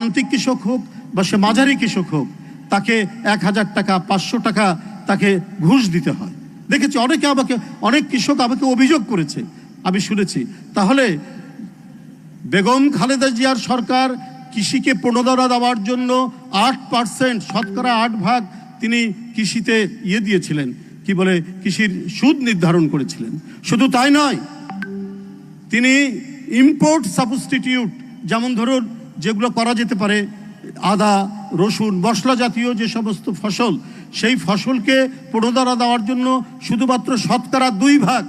প্রান্তিক কৃষক হোক বা সে মাঝারি কৃষক হোক, তাকে 1000 টাকা 500 টাকা তাকে ঘুষ দিতে হয়। দেখেছি অনেক কৃষক আমাকে অভিযোগ করেছে, আমি শুনেছি। তাহলে বেগম খালেদা জিয়ার সরকার কৃষিকে প্রণোদনা দেওয়ার জন্য 8%, শতকরা 8 ভাগ তিনি কৃষিতে দিয়েছিলেন, কি বলে কৃষির সুদ নির্ধারণ করেছিলেন। শুধু তাই নয়, তিনি ইম্পোর্ট সাবস্টিটিউট, যেমন ধরুন যেগুলো করা যেতে পারে আদা, রসুন, মশলা জাতীয় যে সমস্ত ফসল, সেই ফসলকে প্রণোদনা দেওয়ার জন্য শুধুমাত্র শতকরা 2 ভাগ,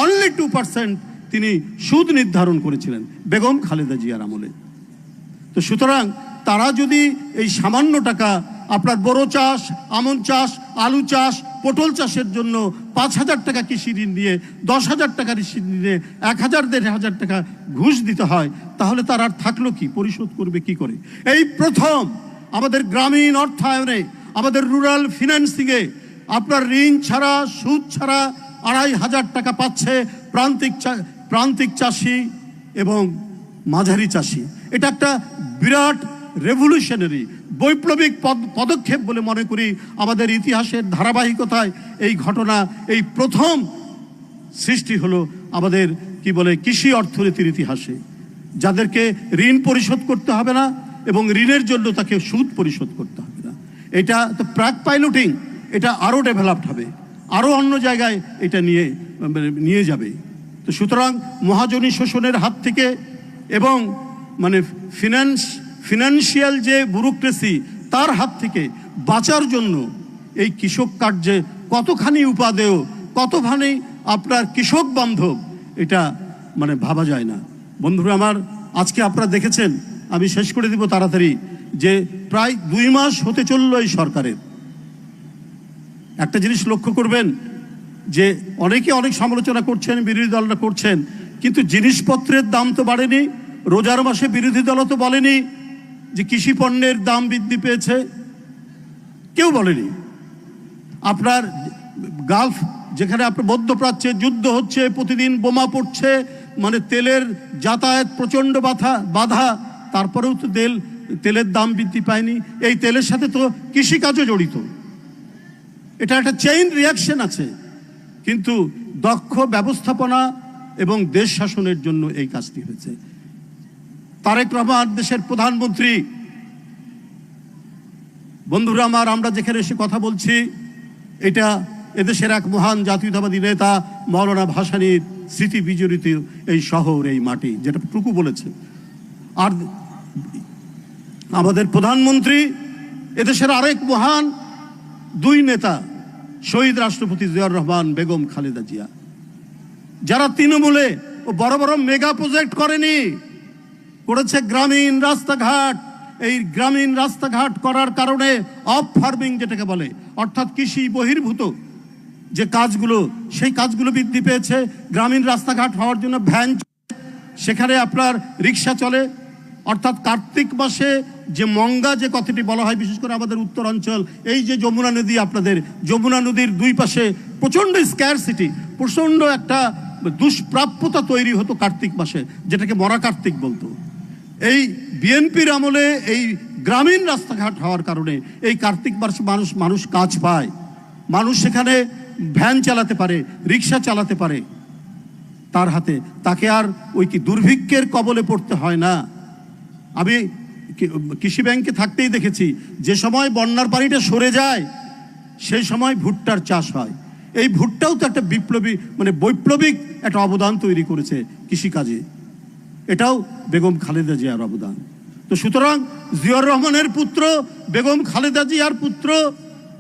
অনলি 2% তিনি সুদ নির্ধারণ করেছিলেন বেগম খালেদা জিয়ার আমলে। তো সুতরাং তারা যদি এই সামান্য টাকা আপনার বড় চাষ, আমন চাষ, আলু চাষ, পটল চাষের জন্য 5000 টাকা কৃষি ঋণ দিয়ে 10,000 টাকা কৃষি ঋণে 1000-1500 টাকা ঘুষ দিতে হয়, তাহলে তার আর থাকলো কি? পরিশোধ করবে কি করে? এই প্রথম আমাদের গ্রামীণ অর্থায়নে, আমাদের রুরাল ফিন্যান্সিংয়ে আপনার ঋণ ছাড়া, সুদ ছাড়া 2500 টাকা পাচ্ছে প্রান্তিক চাষি এবং মাঝারি চাষি। এটা একটা বিরাট রেভলিউশনারি, বৈপ্লবিক পদক্ষেপ বলে মনে করি। আমাদের ইতিহাসের ধারাবাহিকতায় এই ঘটনা, এই প্রথম সৃষ্টি হলো আমাদের কি বলে কৃষি অর্থনীতির ইতিহাসে, যাদেরকে ঋণ পরিশোধ করতে হবে না এবং ঋণের জন্য তাকে সুদ পরিশোধ করতে হবে না। এটা তো প্রাক পাইলটিং, এটা আরও ডেভেলপড হবে, আরও অন্য জায়গায় এটা নিয়ে যাবে। তো সুতরাং মহাজনী শোষণের হাত থেকে এবং মানে ফিনান্সিয়াল যে ব্যুরোক্রেসি, তার হাত থেকে বাঁচার জন্য এই কৃষক কার্যে কতখানি উপাদেয়, কতখানি আপনার কৃষক বান্ধব, এটা মানে ভাবা যায় না। বন্ধুরা আমার, আজকে আপনারা দেখেছেন, আমি শেষ করে দিব তাড়াতাড়ি, যে প্রায় 2 মাস হতে চলল এই সরকারের। একটা জিনিস লক্ষ্য করবেন যে অনেকে অনেক সমালোচনা করছেন, বিরোধী দলরা করছেন, কিন্তু জিনিসপত্রের দাম তো বাড়েনি। রোজার মাসে বিরোধী দল তো বলেনি যে কৃষি পণ্যের দাম বৃদ্ধি পেয়েছে, কেউ বলেনি। আপনার গালফ, যেখানে আপনার মধ্যপ্রাচ্যে যুদ্ধ হচ্ছে, প্রতিদিন বোমা পড়ছে, মানে তেলের যাতায়াত প্রচণ্ড বাধা, তারপরেও তো তেলের দাম বৃদ্ধি পায়নি। এই তেলের সাথে তো কৃষিকাজও জড়িত, এটা একটা চেইন রিয়াকশন আছে। কিন্তু দক্ষ ব্যবস্থাপনা এবং দেশ শাসনের জন্য এই কাজটি হয়েছে। তারেক রহমান দেশের প্রধানমন্ত্রী। বন্ধুরা আমার, আমরা যেখানে এসে কথা বলছি, এটা এদেশের এক মহান জাতীয়তাবাদী নেতা মৌলানা ভাসানীর স্মৃতি বিজড়িত এই শহর, এই মাটি, যেটা টুকু বলেছে। আর আমাদের প্রধানমন্ত্রী এদেশের আরেক মহান 2 নেতা, শহীদ রাষ্ট্রপতি জিয়াউর রহমান, বেগম খালেদা জিয়া, যারা তৃণমূলে বড় বড় মেগা প্রজেক্ট করেছে গ্রামীণ রাস্তাঘাট। এই গ্রামীণ রাস্তাঘাট করার কারণে অফ ফার্মিং যেটাকে বলে, অর্থাৎ কৃষি বহির্ভূত যে কাজগুলো, সেই কাজগুলো বৃদ্ধি পেয়েছে। গ্রামীণ রাস্তাঘাট হওয়ার জন্য ভ্যান, সেখানে আপনার রিক্সা চলে। অর্থাৎ কার্তিক মাসে যে মঙ্গা যে কথাটি বলা হয়, বিশেষ করে আমাদের উত্তরাঞ্চল, এই যে যমুনা নদী, আপনাদের যমুনা নদীর 2 পাশে প্রচণ্ড স্ক্যারসিটি, প্রচণ্ড একটা দুষ্প্রাপ্যতা তৈরি হতো কার্তিক মাসে, যেটাকে মরা কার্তিক বলতো। এই বিএনপির আমলে এই গ্রামীণ রাস্তাঘাট হওয়ার কারণে এই কার্তিক মাসে মানুষ কাজ পায়, মানুষ সেখানে ভ্যান চালাতে পারে, রিক্সা চালাতে পারে তার হাতে, তাকে আর ওই কি দুর্ভিক্ষের কবলে পড়তে হয় না। আমি কৃষি ব্যাংকে থাকতেই দেখেছি, যে সময় বন্যার পানিটা সরে যায় সেই সময় ভুট্টার চাষ হয়। এই ভুট্টাও তো একটা বিপ্লবী, মানে বৈপ্লবিক একটা অবদান তৈরি করেছে কৃষিকাজে, এটাও বেগম খালেদা জিয়ার অবদান। তো সুতরাং জিয়াউর রহমানের পুত্র, বেগম খালেদা জিয়ার পুত্র,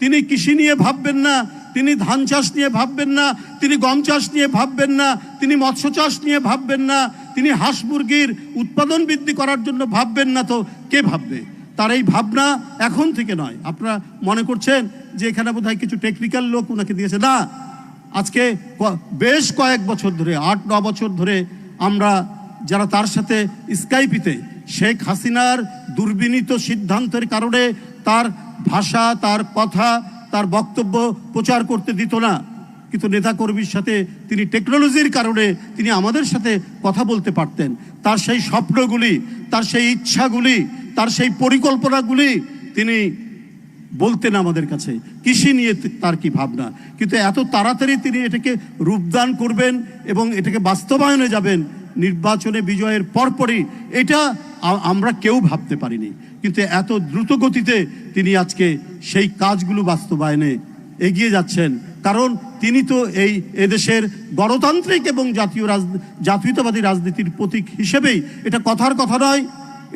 তিনি কৃষি নিয়ে ভাববেন না, তিনি ধান চাষ নিয়ে ভাববেন না, তিনি গম চাষ নিয়ে ভাববেন না, তিনি মৎস্য চাষ নিয়ে ভাববেন না, তিনি হাঁস মুরগির উৎপাদন বৃদ্ধি করার জন্য ভাববেন না, তো কে ভাববে? তার এই ভাবনা এখন থেকে নয়। আপনারা মনে করছেন যে এখানে বোধহয় কিছু টেকনিক্যাল লোক ওনাকে দিয়েছে, না। আজকে বেশ কয়েক বছর ধরে, 8-9 বছর ধরে আমরা যারা তার সাথে স্কাইপিতে, শেখ হাসিনার দুর্বিনীত সিদ্ধান্তের কারণে তার ভাষা, তার কথা, তার বক্তব্য প্রচার করতে দিত না, কিন্তু নেতাকর্মীর সাথে তিনি টেকনোলজির কারণে তিনি আমাদের সাথে কথা বলতে পারতেন। তার সেই স্বপ্নগুলি, তার সেই ইচ্ছাগুলি, তার সেই পরিকল্পনাগুলি তিনি বলতেন আমাদের কাছে, কৃষি নিয়ে তার কি ভাবনা। কিন্তু এত তাড়াতাড়ি তিনি এটাকে রূপদান করবেন এবং এটাকে বাস্তবায়নে যাবেন নির্বাচনে বিজয়ের পরপরই, এটা আমরা কেউ ভাবতে পারিনি। কিন্তু এত দ্রুত গতিতে তিনি আজকে সেই কাজগুলো বাস্তবায়নে এগিয়ে যাচ্ছেন, কারণ তিনি তো এদেশের গণতান্ত্রিক এবং জাতীয়তাবাদী রাজনীতির প্রতীক হিসেবেই, এটা কথার কথা নয়,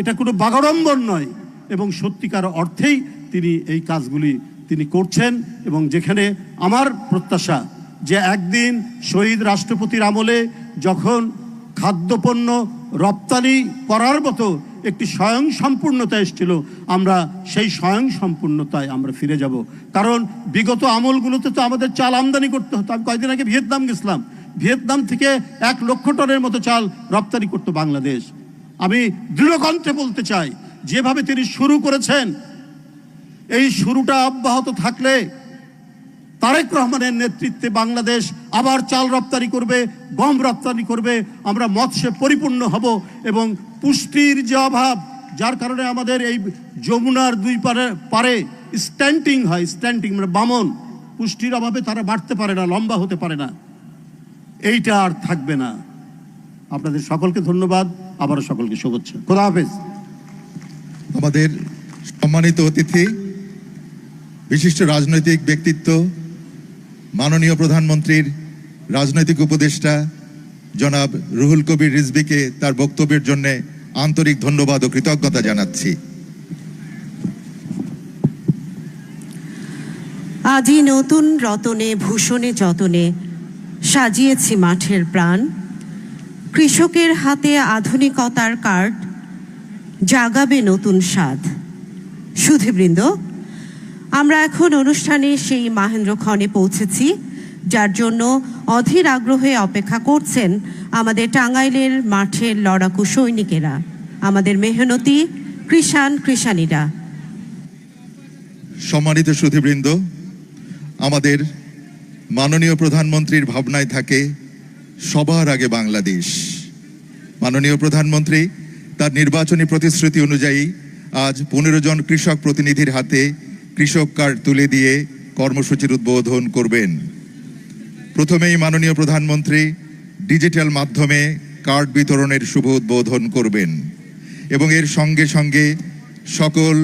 এটা কোনো বাগাড়ম্বর নয়, এবং সত্যিকার অর্থেই তিনি এই কাজগুলি তিনি করছেন। এবং যেখানে আমার প্রত্যাশা যে একদিন শহীদ রাষ্ট্রপতির আমলে যখন খাদ্যপণ্য রপ্তানি করার মতো একটি স্বয়ংসম্পূর্ণতা এসেছিল, আমরা সেই স্বয়ংসম্পূর্ণতায় আমরা ফিরে যাব। কারণ বিগত আমলগুলোতে তো আমাদের চাল আমদানি করতে হতো। আমি কয়েকদিন আগে ভিয়েতনাম গেছিলাম, ভিয়েতনাম থেকে 1 লক্ষ টনের মতো চাল রপ্তানি করতো বাংলাদেশ। আমি দৃঢ়কণ্ঠে বলতে চাই, যেভাবে তিনি শুরু করেছেন, এই শুরুটা অব্যাহত থাকলে তারেক রহমানের নেতৃত্বে বাংলাদেশ আবার চাল রপ্তানি করবে, গম রপ্তানি করবে, আমরা মৎস্যে পরিপূর্ণ হব। এবং পুষ্টির যে অভাব, যার কারণে আমাদের এই যমুনার 2 পারে স্ট্যান্টিং হয়, স্ট্যান্টিং মানে বামন, পুষ্টির অভাবে তারা বাড়তে পারে না, লম্বা হতে পারে না, এইটা আর থাকবে না। আপনাদের সকলকে ধন্যবাদ, আবারও সকলকে শুভেচ্ছা। খোদা হাফেজ। আমাদের সম্মানিত অতিথি, বিশিষ্ট রাজনৈতিক ব্যক্তিত্ব, মাননীয় প্রধানমন্ত্রীর রাজনৈতিক উপদেষ্টা জনাব রুহুল কবির রিজভীকে তার বক্তব্যের জন্য আন্তরিক ধন্যবাদ ও কৃতজ্ঞতা জানাচ্ছি। আজি নতুন রতনে ভূষণে যতনে সাজিয়েছি মাঠের প্রাণ, কৃষকের হাতে আধুনিকতার কার্ড জাগাবে নতুন স্বাদ। সুধীবৃন্দ, আমরা এখন অনুষ্ঠানে সেই মাহেন্দ্রক্ষণে পৌঁছেছি, যার জন্য অধীর আগ্রহে অপেক্ষা করছেন আমাদের টাঙ্গাইলের মাঠের লড়াকু সৈনিকেরা, আমাদের মেহনতি কৃষাণীরা। সম্মানিত সুধীবৃন্দ, আমাদের মাননীয় প্রধানমন্ত্রীর ভাবনায় থাকে সবার আগে বাংলাদেশ। মাননীয় প্রধানমন্ত্রী তার নির্বাচনী প্রতিশ্রুতি অনুযায়ী আজ 15 জন কৃষক প্রতিনিধির হাতে কৃষক কার্ড তুলে দিয়ে কর্মসূচির উদ্বোধন করবেন। প্রথমেই মাননীয় প্রধানমন্ত্রী ডিজিটাল মাধ্যমে কার্ড বিতরণের শুভ উদ্বোধন করবেন এবং এর সঙ্গে সঙ্গে সকল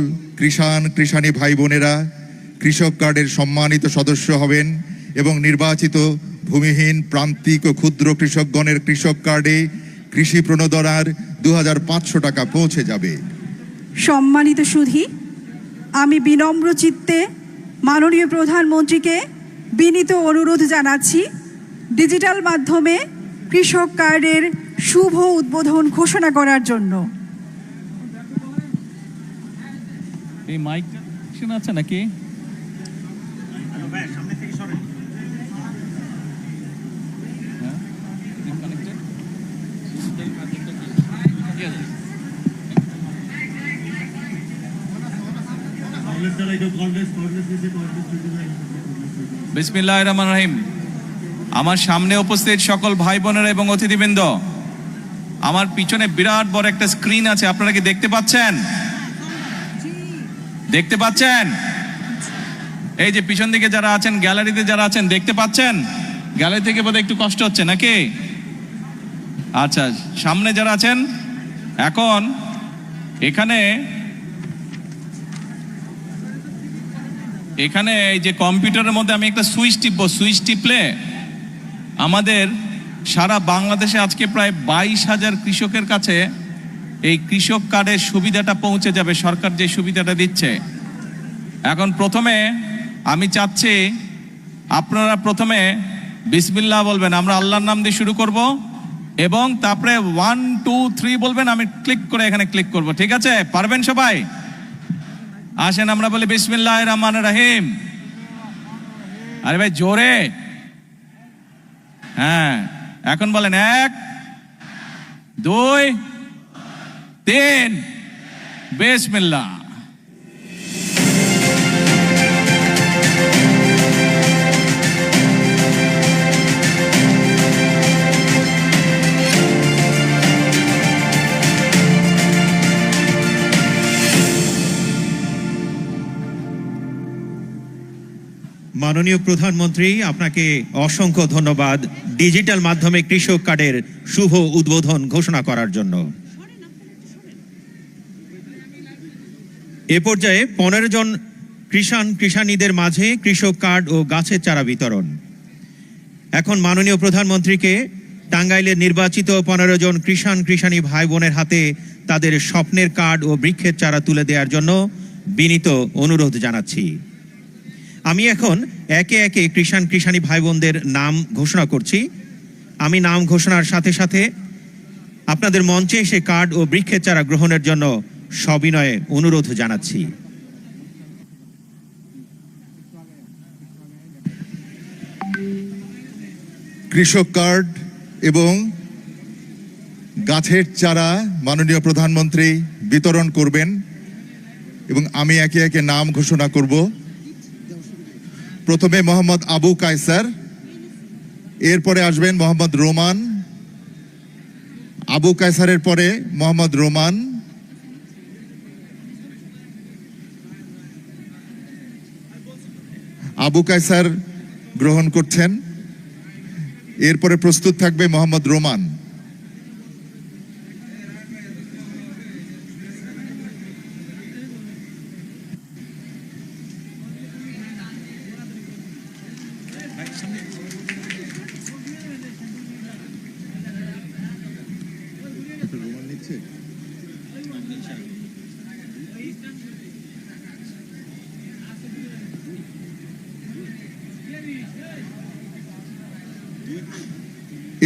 কৃষাণী ভাই বোনেরা কৃষক কার্ডের সম্মানিত সদস্য হবেন এবং নির্বাচিত ভূমিহীন প্রান্তিক ও ক্ষুদ্র কৃষকগণের কৃষক কার্ডে কৃষি প্রণোদনার 2500 টাকা পৌঁছে যাবে। সম্মানিত সুধী, আমি বিনম্র চিত্তে মাননীয় প্রধানমন্ত্রীকে বিনীত অনুরোধ জানাচ্ছি ডিজিটাল মাধ্যমে কৃষক কার্ডের শুভ উদ্বোধন ঘোষণা করার জন্য। এই মাইক আছে নাকি? বিসমিল্লাহির রহমানির রহিম। আমার সামনে উপস্থিত সকল ভাই বোনেরা এবং অতিথিবৃন্দ, আমার পিছনে বিরাট বড় একটা স্ক্রিন আছে, আপনারা কি দেখতে পাচ্ছেন? দেখতে পাচ্ছেন? এই যে পিছন দিকে যারা আছেন, গ্যালারিতে যারা আছেন, দেখতে পাচ্ছেন? গ্যালারি থেকে বোধহয় একটু কষ্ট হচ্ছে নাকি? আচ্ছা, সামনে যারা আছেন, এখন এখানে এই যে কম্পিউটারের মধ্যে আমি একটা সুইচ টিপবো, সুইচ টিপলে আমাদের সারা বাংলাদেশে আজকে প্রায় 22,000 কৃষকের কাছে এই কৃষক কার্ডের সুবিধাটা পৌঁছে যাবে, সরকার যে সুবিধাটা দিচ্ছে। এখন প্রথমে আমি চাচ্ছি আপনারা প্রথমে বিসমিল্লাহ বলবেন, আমরা আল্লাহর নাম দিয়ে শুরু করব এবং তারপরে 1 2 3 বলবেন, আমি ক্লিক করে এখানে ক্লিক করব। ঠিক আছে? পারবেন সবাই? আসেন আমরা বলি বিসমিল্লাহির রহমানির রহিম। আরে ভাই জোরে, হ্যাঁ। এখন বলেন 1 2 3 বিসমিল্লাহ। মাননীয় প্রধানমন্ত্রী, আপনাকে অসংখ্য ধন্যবাদ ডিজিটাল মাধ্যমে কৃষক কার্ডের শুভ উদ্বোধন ঘোষণা করার জন্য। এ পর্যায়ে 15 জন কৃষানীদের মাঝে কৃষক কার্ড ও গাছের চারা বিতরণ। এখন মাননীয় প্রধানমন্ত্রীকে টাঙ্গাইলের নির্বাচিত 15 জন কৃষাণী ভাই বোনের হাতে তাদের স্বপ্নের কার্ড ও বৃক্ষের চারা তুলে দেওয়ার জন্য বিনীত অনুরোধ জানাচ্ছি। আমি এখন একে একে কৃষাণী ভাই বোনদের নাম ঘোষণা করছি। আমি নাম ঘোষণার সাথে সাথে আপনাদের মঞ্চে এসে কার্ড ও বৃক্ষের চারা গ্রহণের জন্য সবিনয়ে অনুরোধ জানাচ্ছি। কৃষক কার্ড এবং গাছের চারা মাননীয় প্রধানমন্ত্রী বিতরণ করবেন এবং আমি একে একে নাম ঘোষণা করব। প্রথমে মোহাম্মদ আবু কায়সার, এরপরে আসবেন মোহাম্মদ রোমান, আবু কায়সারের পরে মোহাম্মদ রোমান, আবু কায়সার গ্রহণ করছেন। এরপরে প্রস্তুত থাকবে মোহাম্মদ রোমান।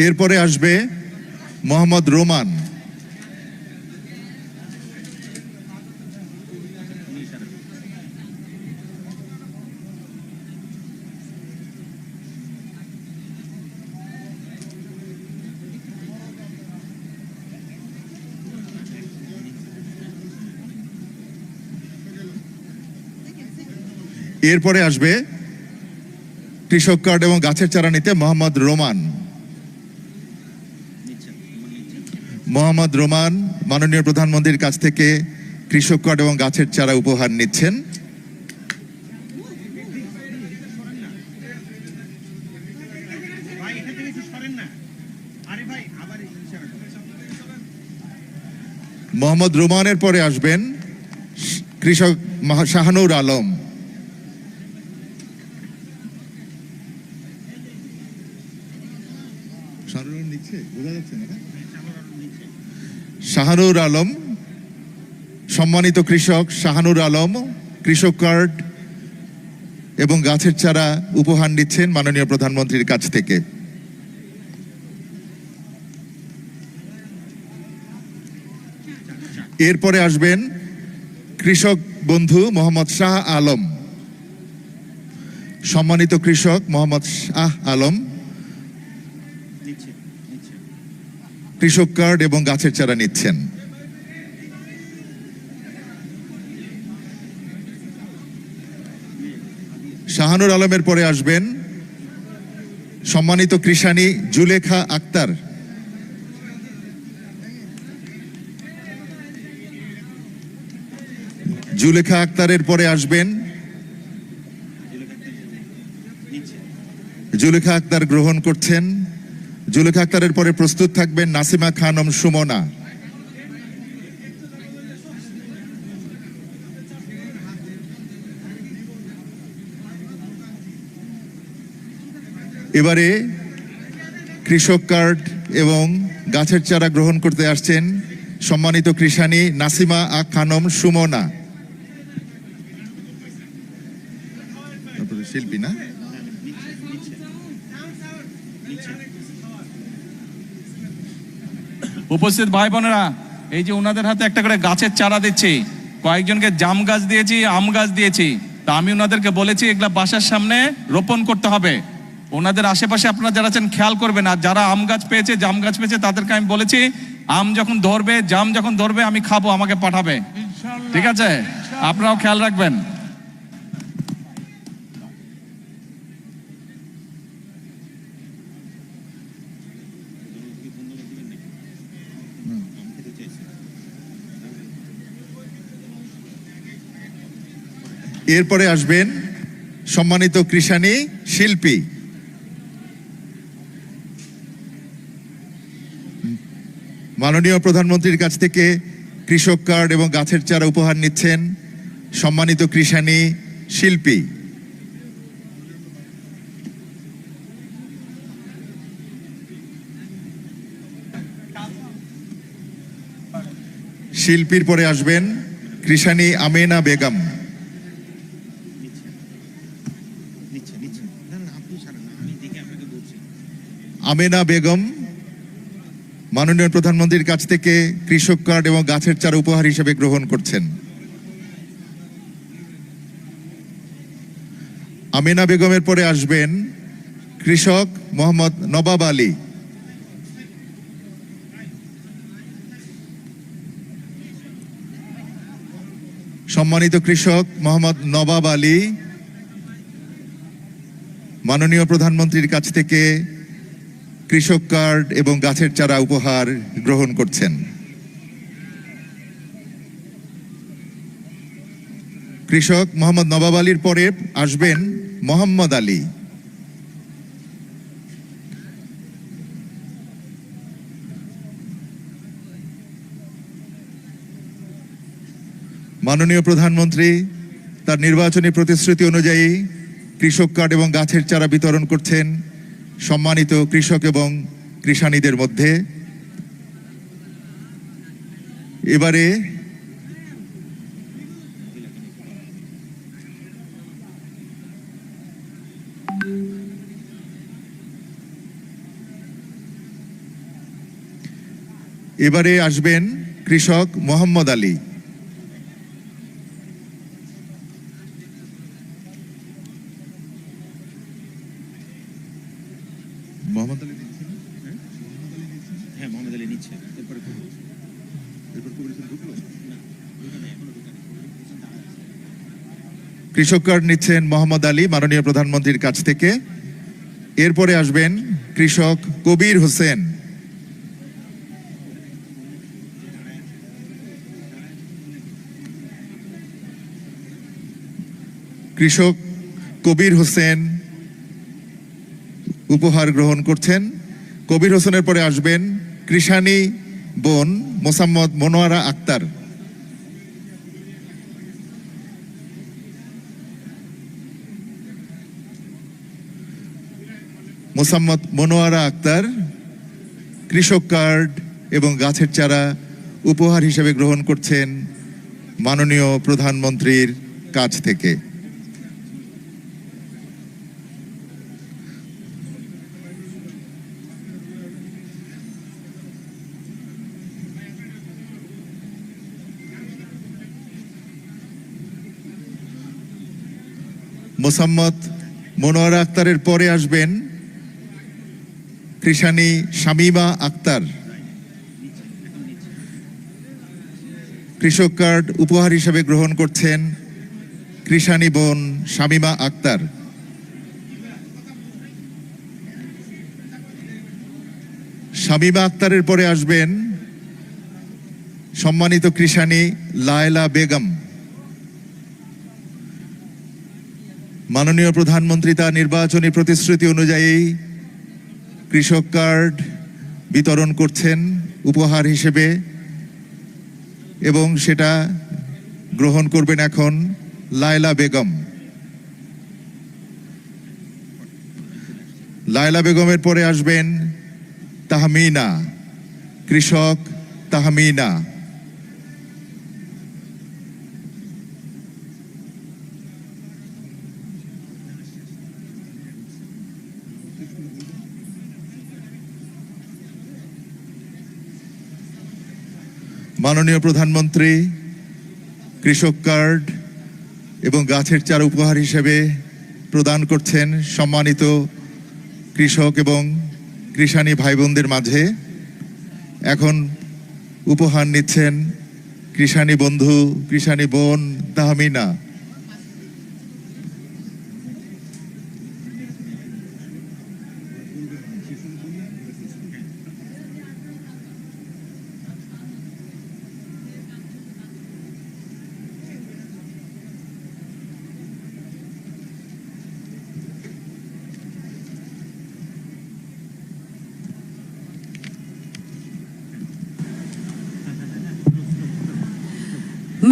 এরপরে আসবে মোহাম্মদ রোমান। এরপরে আসবে কৃষক কার্ড এবং গাছের চারা নিতে মোহাম্মদ রোমান। মোহাম্মদ রোমান মাননীয় প্রধানমন্ত্রীর কাছ থেকে কৃষক কার্ড এবং গাছের চারা উপহার নিচ্ছেন। মোহাম্মদ রোমানের পরে আসবেন কৃষক শাহানুর আলম। শাহানুর আলম, সম্মানিত কৃষক শাহানুর আলম কৃষক কার্ড এবং গাছের চারা উপহার নিচ্ছেন মাননীয় প্রধানমন্ত্রীর কাছ থেকে। এরপরে আসবেন কৃষক বন্ধু মোহাম্মদ শাহ আলম। সম্মানিত কৃষক মোহাম্মদ শাহ আলম কৃষক কার্ড এবং গাছের চারা নিচ্ছেন। শাহানুর আলমের পরে আসবেন সম্মানিত কৃষাণী জুলেখা আক্তার। জুলেখা আক্তারের পরে আসবেন জুলেখা আক্তার গ্রহণ করছেন। জুলেখা আক্তারের পরে প্রস্তুত থাকবেন নাসিমা খানম সুমনা। এবারে কৃষক কার্ড এবং গাছের চারা গ্রহণ করতে আসছেন সম্মানিত কৃষাণী নাসিমা খানম সুমনা। শিল্পী না? উপস্থিত ভাই বোনেরা, এই যে ওনাদের হাতে একটা করে গাছের চারা দিচ্ছি, কয়েকজনকে জাম গাছ দিয়েছি, আম গাছ দিয়েছি। তা আমি ওনাদেরকে বলেছি এগুলা বাসার সামনে রোপণ করতে হবে। ওনাদের আশেপাশে আপনারা যারা আছেন খেয়াল করবেন। আর যারা আম গাছ পেয়েছে, জাম গাছ পেয়েছে, তাদেরকে আমি বলেছি আম যখন ধরবে, জাম যখন ধরবে আমি খাবো, আমাকে পাঠাবে। ঠিক আছে, আপনারাও খেয়াল রাখবেন। এরপরে আসবেন সম্মানিত কৃষানী শিল্পী, মাননীয় প্রধানমন্ত্রীর কাছ থেকে কৃষক কার্ড এবং গাছের চারা উপহার নিচ্ছেন সম্মানিত কৃষানী শিল্পী। শিল্পীর পরে আসবেন কৃষানী আমেনা বেগম। আমেনা বেগম মাননীয় প্রধানমন্ত্রীর কাছ থেকে কৃষক কার্ড এবং গাছের চারা উপহার হিসেবে গ্রহণ করছেন। আমেনা বেগমের পরে আসবেন কৃষক মোহাম্মদ নবাব আলী। সম্মানিত কৃষক মোহাম্মদ নবাব আলী মাননীয় প্রধানমন্ত্রীর কাছ থেকে কৃষক কার্ড এবং গাছের চারা উপহার গ্রহণ করছেন। কৃষক মোহাম্মদ নবাব আলীর পরে আসবেন মোহাম্মদ আলী। মাননীয় প্রধানমন্ত্রী তার নির্বাচনী প্রতিশ্রুতি অনুযায়ী কৃষক কার্ড এবং গাছের চারা বিতরণ করছেন সম্মানিত কৃষক এবং কৃষানীদের মধ্যে। এবারে আসবেন কৃষক মোহাম্মদ আলী। কৃষক কার্ড নিচ্ছেন মোহাম্মদ আলী মাননীয় প্রধানমন্ত্রীর কাছ থেকে। এরপরে আসবেন কৃষক কবির হোসেন। কৃষক কবির হোসেন উপহার গ্রহণ করছেন। কবির হোসেনের পরে আসবেন কৃষানী বোন মোসাম্মদ মনোয়ারা আক্তার। মোসাম্মদ মনোয়ারা আক্তার কৃষক কার্ড এবং গাছের চারা উপহার হিসেবে গ্রহণ করছেন মাননীয় প্রধানমন্ত্রীর কাছ থেকে। মোসাম্মদ মনোয়ারা আক্তারের পরে আসবেন কৃষানী শামীমা আক্তার। কৃষক কার্ড উপহার হিসেবে গ্রহণ করছেন কৃষানী বোন শামীমা আক্তার। শামীমা আক্তারের পরে আসবেন সম্মানিত কৃষানী লায়লা বেগম। মাননীয় প্রধানমন্ত্রী তার নির্বাচনী প্রতিশ্রুতি অনুযায়ী কৃষক কার্ড বিতরণ করছেন উপহার হিসেবে এবং সেটা গ্রহণ করবেন এখন লায়লা বেগম। লায়লা বেগমের পরে আসবেন তাহমিনা, কৃষক তাহমিনা। মাননীয় প্রধানমন্ত্রী কৃষক কার্ড এবং গাছের চারা উপহার হিসেবে প্রদান করছেন সম্মানিত কৃষক এবং কৃষানী ভাই বোনদের মাঝে। এখন উপহার নিচ্ছেন কৃষানী বন্ধু, কৃষানী বোন তাহমিনা।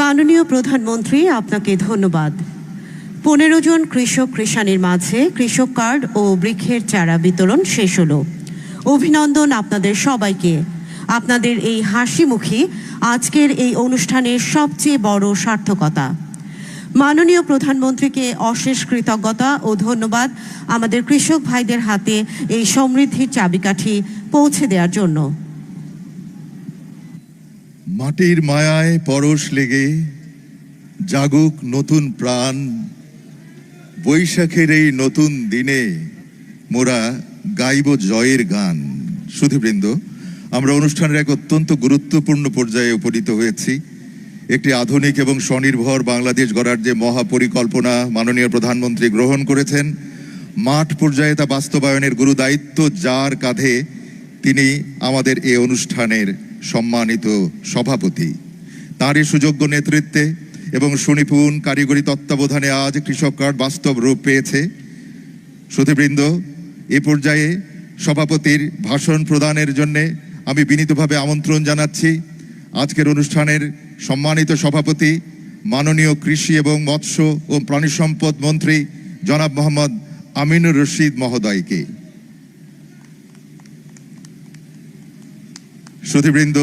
মাননীয় প্রধানমন্ত্রী, আপনাকে ধন্যবাদ। 15 জন কৃষক কৃষানীর মাঝে কৃষক কার্ড ও বৃক্ষের চারা বিতরণ শেষ হলো। অভিনন্দন আপনাদের সবাইকে। আপনাদের এই হাসিমুখী আজকের এই অনুষ্ঠানের সবচেয়ে বড় সার্থকতা। মাননীয় প্রধানমন্ত্রীকে অশেষ কৃতজ্ঞতা ও ধন্যবাদ আমাদের কৃষক ভাইদের হাতে এই সমৃদ্ধির চাবিকাঠি পৌঁছে দেওয়ার জন্য। মাটির মায়ায় পরশ লেগে জাগুক নতুন প্রাণ, বৈশাখের এই নতুন দিনে মোরা গাইব জয়ের গান। সুধীবৃন্দ, আমরা অনুষ্ঠানের এক অত্যন্ত গুরুত্বপূর্ণ পর্যায়ে উপনীত হয়েছি। একটি আধুনিক এবং স্বনির্ভর বাংলাদেশ গড়ার যে মহাপরিকল্পনা মাননীয় প্রধানমন্ত্রী গ্রহণ করেছেন, মাঠ পর্যায়ে তা বাস্তবায়নের গুরু দায়িত্ব যার কাঁধে, তিনি আমাদের এই অনুষ্ঠানের সম্মানিত সভাপতি। তাঁরই সুযোগ্য নেতৃত্বে এবং সুনিপুণ কারিগরি তত্ত্বাবধানে আজ কৃষক কার্ড বাস্তব রূপ পেয়েছে। সুধীবৃন্দ, এ পর্যায়ে সভাপতির ভাষণ প্রদানের জন্য আমি বিনীতভাবে আমন্ত্রণ জানাচ্ছি আজকের অনুষ্ঠানের সম্মানিত সভাপতি মাননীয় কৃষি এবং মৎস্য ও প্রাণী সম্পদ মন্ত্রী জনাব মোহাম্মদ আমিনুর রশিদ মহোদয়কে। সুধীবৃন্দ,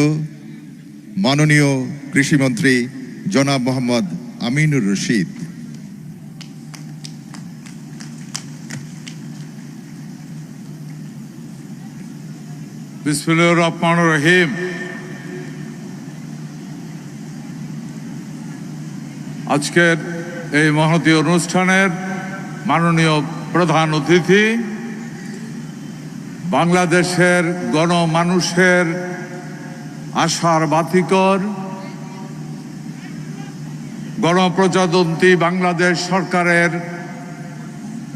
মাননীয় কৃষিমন্ত্রী জনাব মোহাম্মদ আমিনুর রশিদ। বিসমিল্লাহির রহমানির রহিম। আজকের এই মহতী অনুষ্ঠানের মাননীয় প্রধান অতিথি, বাংলাদেশের গণমানুষের আশার বাতিকর, গণপ্রজাতন্ত্রী বাংলাদেশ সরকারের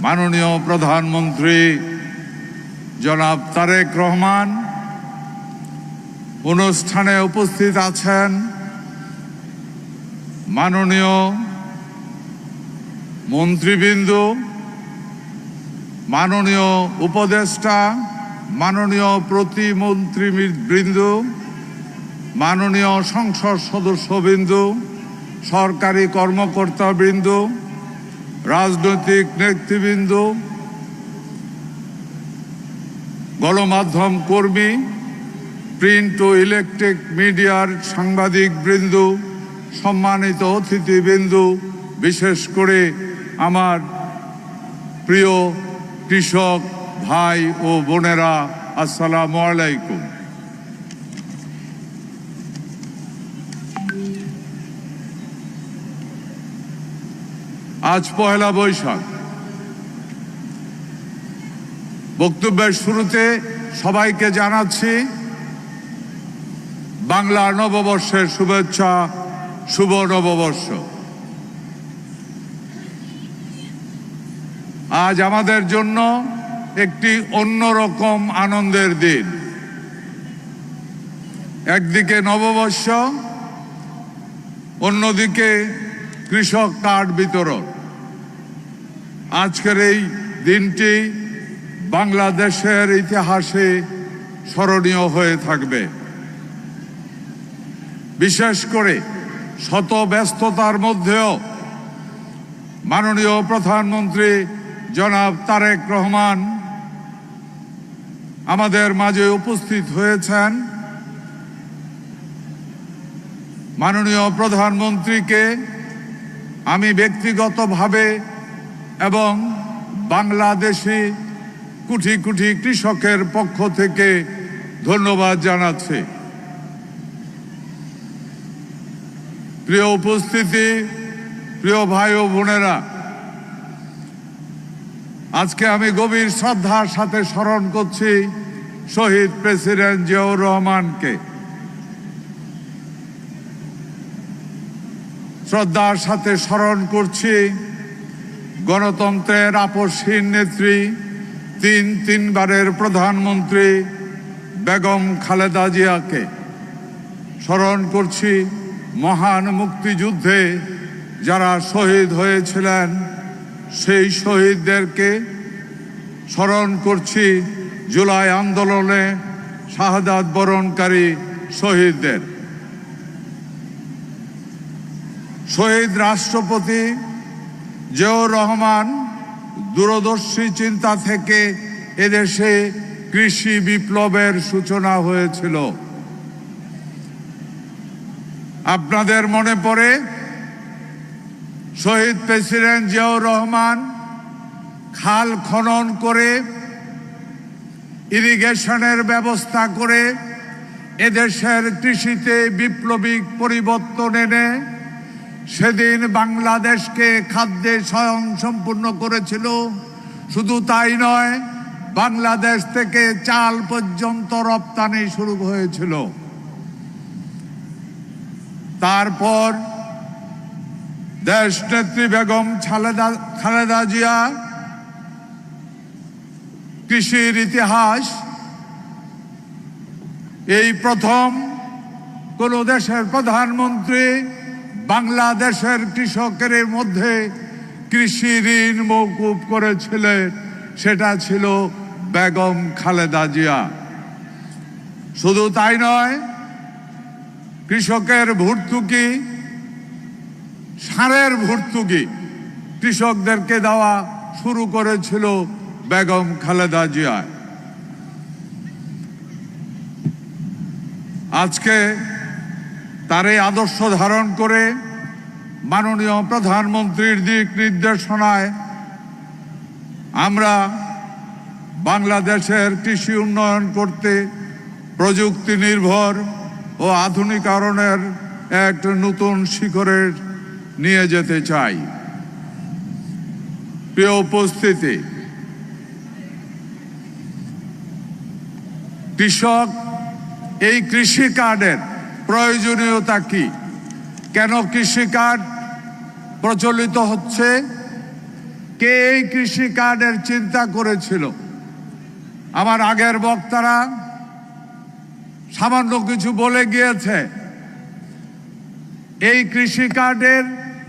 মাননীয় প্রধানমন্ত্রী জনাব তারেক রহমান, অনুষ্ঠানে উপস্থিত আছেন মাননীয় মন্ত্রীবৃন্দ, মাননীয় উপদেষ্টা, মাননীয় প্রতিমন্ত্রীবৃন্দ, মাননীয় সংসদ সদস্যবৃন্দ, সরকারি কর্মকর্তাবৃন্দ, রাজনৈতিক নেতৃবৃন্দ, গণমাধ্যম কর্মী, প্রিন্ট ও ইলেকট্রিক মিডিয়ার সাংবাদিকবৃন্দ, সম্মানিত অতিথিবৃন্দ, বিশেষ করে আমার প্রিয় কৃষক ভাই ও বোনেরা, আসসালামু আলাইকুম। আজ পয়লা বৈশাখ। বক্তব্যের শুরুতে সবাইকে জানাচ্ছি বাংলা নববর্ষের শুভেচ্ছা, শুভ নববর্ষ। আজ আমাদের জন্য একটি অন্যরকম আনন্দের দিন। একদিকে নববর্ষ, অন্যদিকে কৃষক কার্ড বিতরণ। আজকের এই দিনটি বাংলাদেশের ইতিহাসে স্মরণীয় হয়ে থাকবে। বিশেষ করে শত ব্যস্ততার মধ্যেও মাননীয় প্রধানমন্ত্রী জনাব তারেক রহমান আমাদের মাঝে উপস্থিত হয়েছেন। মাননীয় প্রধানমন্ত্রীকে আমি ব্যক্তিগতভাবে এবং বাংলাদেশি কোটি কোটি কৃষকের পক্ষ থেকে ধন্যবাদ জানাচ্ছি। প্রিয় উপস্থিতি, প্রিয় ভাই ও বোনেরা, আজকে আমি গভীর শ্রদ্ধার সাথে স্মরণ করছি শহীদ প্রেসিডেন্ট জিয়াউর রহমানকে। শ্রদ্ধার সাথে স্মরণ করছি গণতন্ত্রের আপসহীন নেত্রী, তিনবারের প্রধানমন্ত্রী বেগম খালেদা জিয়াকে। স্মরণ করছি মহান মুক্তিযুদ্ধে যারা শহীদ হয়েছিলেন সেই শহীদদেরকে। স্মরণ করছি জুলাই আন্দোলনে শাহাদাত বরণকারী শহীদদের। শহীদ রাষ্ট্রপতি জিয়াউর রহমান দূরদর্শী চিন্তা থেকে এদেশে কৃষি বিপ্লবের সূচনা হয়েছিল। আপনাদের মনে পড়ে শহীদ প্রেসিডেন্ট জিয়াউর রহমান খাল খনন করে ইরিগেশনের ব্যবস্থা করে এদেশের কৃষিতে বিপ্লবিক পরিবর্তন এনে সেদিন বাংলাদেশকে খাদ্যে স্বয়ংসম্পূর্ণ করেছিল। শুধু তাই নয়, বাংলাদেশ থেকে চাল পর্যন্ত রপ্তানি শুরু হয়েছিল। তারপর দেশনেত্রী বেগম খালেদা জিয়া কৃষির ইতিহাস, এই প্রথম কোন দেশের প্রধানমন্ত্রী বাংলাদেশের কৃষকের মধ্যে কৃষি ঋণ মওকুফ করেছিলেন, সেটা ছিল বেগম খালেদা জিয়া। শুধু তাই নয়, কৃষকের ভর্তুকি, সারের ভর্তুকি কৃষকদেরকে দেওয়া শুরু করেছিল বেগম খালেদা জিয়া। আজকে তার এই আদর্শ ধারণ করে মাননীয় প্রধানমন্ত্রীর দিক নির্দেশনায় আমরা বাংলাদেশের কৃষি উন্নয়ন করতে প্রযুক্তি নির্ভর ও আধুনিকায়নের এক নতুন শিখরে নিয়ে যেতে চাই। প্রিয় উপস্থিতি, কৃষক এই কৃষি কার্ডের প্রয়োজনীয়তা কি, কেন কৃষি কার্ড প্রচলিত হচ্ছে, কে এই কৃষি কার্ডের চিন্তা করেছিল? আমার আগের বক্তারা সামান্য কিছু বলে গিয়েছে। এই কৃষি কার্ডের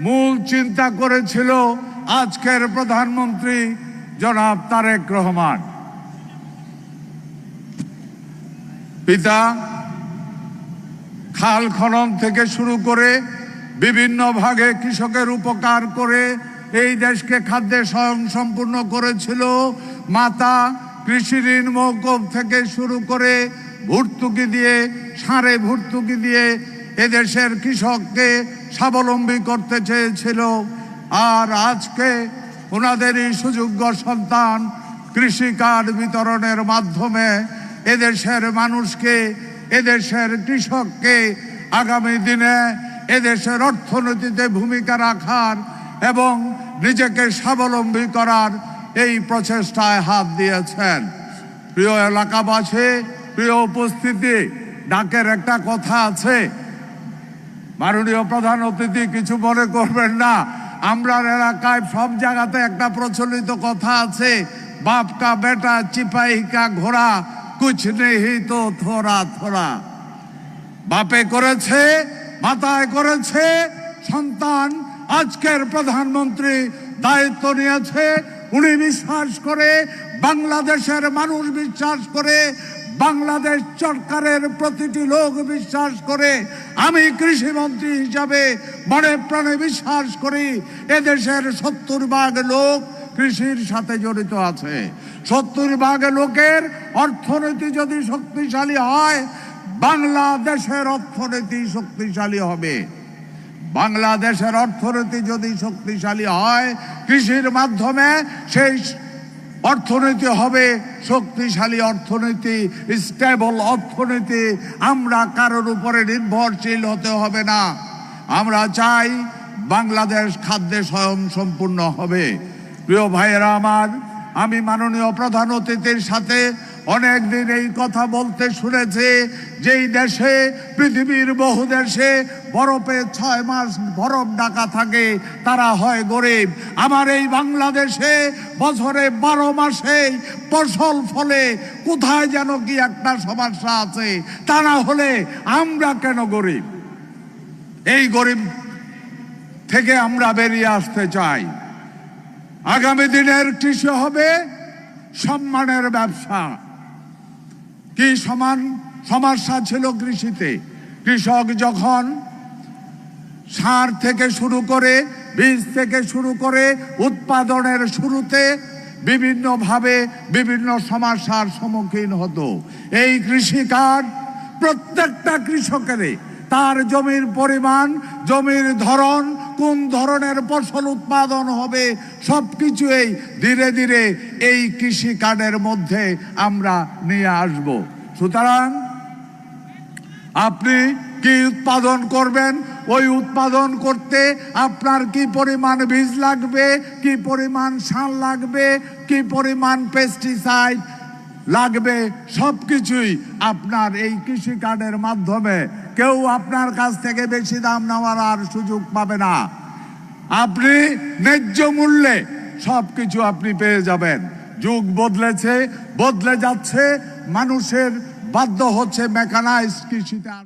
মূল চিন্তা করেছিল আজকের প্রধানমন্ত্রী জনাব তারেক রহমান। পিতা খাল খনন থেকে শুরু করে বিভিন্ন ভাগে কৃষকের উপকার করে এই দেশকে খাদ্যে স্বয়ংসম্পূর্ণ করেছিল। মাতা কৃষি ঋণ মওকুফ থেকে শুরু করে ভর্তুকি দিয়ে, সারে ভর্তুকি দিয়ে এদেশের কৃষককে স্বাবলম্বী করতে চেয়েছিল। আর আজকে ওনাদেরই সুযোগ্য সন্তান কৃষি কার্ড বিতরণের মাধ্যমে এদেশের মানুষকে, এদেশের কৃষককে আগামী দিনে এদেশের অর্থনীতিতে ভূমিকা রাখার এবং নিজেকে স্বাবলম্বী করার এই প্রচেষ্টায় হাত দিয়েছেন। প্রিয় এলাকাবাসী, প্রিয় উপস্থিতি, ডাকের একটা কথা আছে, মাননীয় প্রধান অতিথি কিছু মনে করবেন না, আমরা এলাকায় সব জায়গাতে একটা প্রচলিত কথা আছে, বাপ কা বেটা চিপাই কা ঘোড়া কুছ নেহি তো থোড়া থোড়া। বাপে করেছে, মাথায় করেছে, সন্তান আজকের প্রধানমন্ত্রী দায়িত্ব নিয়েছে। উনি বিশ্বাস করে, বাংলাদেশের মানুষ বিশ্বাস করে, বাংলাদেশ সরকারের প্রতিটি লোক বিশ্বাস করে, আমি কৃষিমন্ত্রী হিসাবে মনে প্রাণে বিশ্বাস করি এদেশের 70% লোক কৃষির সাথে জড়িত আছে। 70% লোকের অর্থনীতি যদি শক্তিশালী হয়, বাংলাদেশের অর্থনীতি শক্তিশালী হবে। বাংলাদেশের অর্থনীতি যদি শক্তিশালী হয়, কৃষির মাধ্যমে সেই অর্থনীতি হবে শক্তিশালী অর্থনীতি, স্টেবল অর্থনীতি। আমরা কারোর উপরে নির্ভরশীল হতে হবে না। আমরা চাই বাংলাদেশ খাদ্যে স্বয়ংসম্পূর্ণ হবে। প্রিয় ভাইয়েরা আমার, আমি মাননীয় প্রধান অতিথির সাথে অনেক দিন এই কথা বলতে শুনেছি, যেই দেশে, পৃথিবীর বহু দেশে বরফে 6 মাস বরফ ঢাকা থাকে তারা হয় গরিব। আমার এই বাংলাদেশে বছরে 12 মাসে ফসল ফলে, কোথায় যেন কি একটা সমস্যা আছে, তা না হলে আমরা কেন গরিব? এই গরিব থেকে আমরা বেরিয়ে আসতে চাই। আগামী দিনের কৃষি হবে সম্মানের ব্যবসা। কি সমস্যা ছিল কৃষিতে? কৃষক যখন সার থেকে শুরু করে বীজ থেকে শুরু করে উৎপাদনের শুরুতে বিভিন্নভাবে বিভিন্ন সমস্যার সম্মুখীন হতো। এই কৃষি কার্ড প্রত্যেকটা কৃষকেরই তার জমির পরিমাণ, জমির ধরন, কোন ধরনের ফসল উৎপাদন হবে, সবকিছুই ধীরে ধীরে এই কৃষি কার্ডের মধ্যে আমরা নিয়ে আসব। সুতরাং আপনি কি উৎপাদন করবেন, ওই উৎপাদন করতে আপনার কি পরিমাণ বীজ লাগবে, কি পরিমাণ সার লাগবে, কি পরিমাণ পেস্টিসাইড লাগবে, সবকিছুই আপনার এই কৃষি কার্ডের মাধ্যমে কেউ আপনার কাছ থেকে বেশি দাম নেওয়ার আর সুযোগ পাবে না। আপনি ন্যায্য মূল্যে সবকিছু আপনি পেয়ে যাবেন। যুগ বদলেছে, বদলে যাচ্ছে, মানুষের বাধ্য হচ্ছে মেকানাইজড কৃষিতে।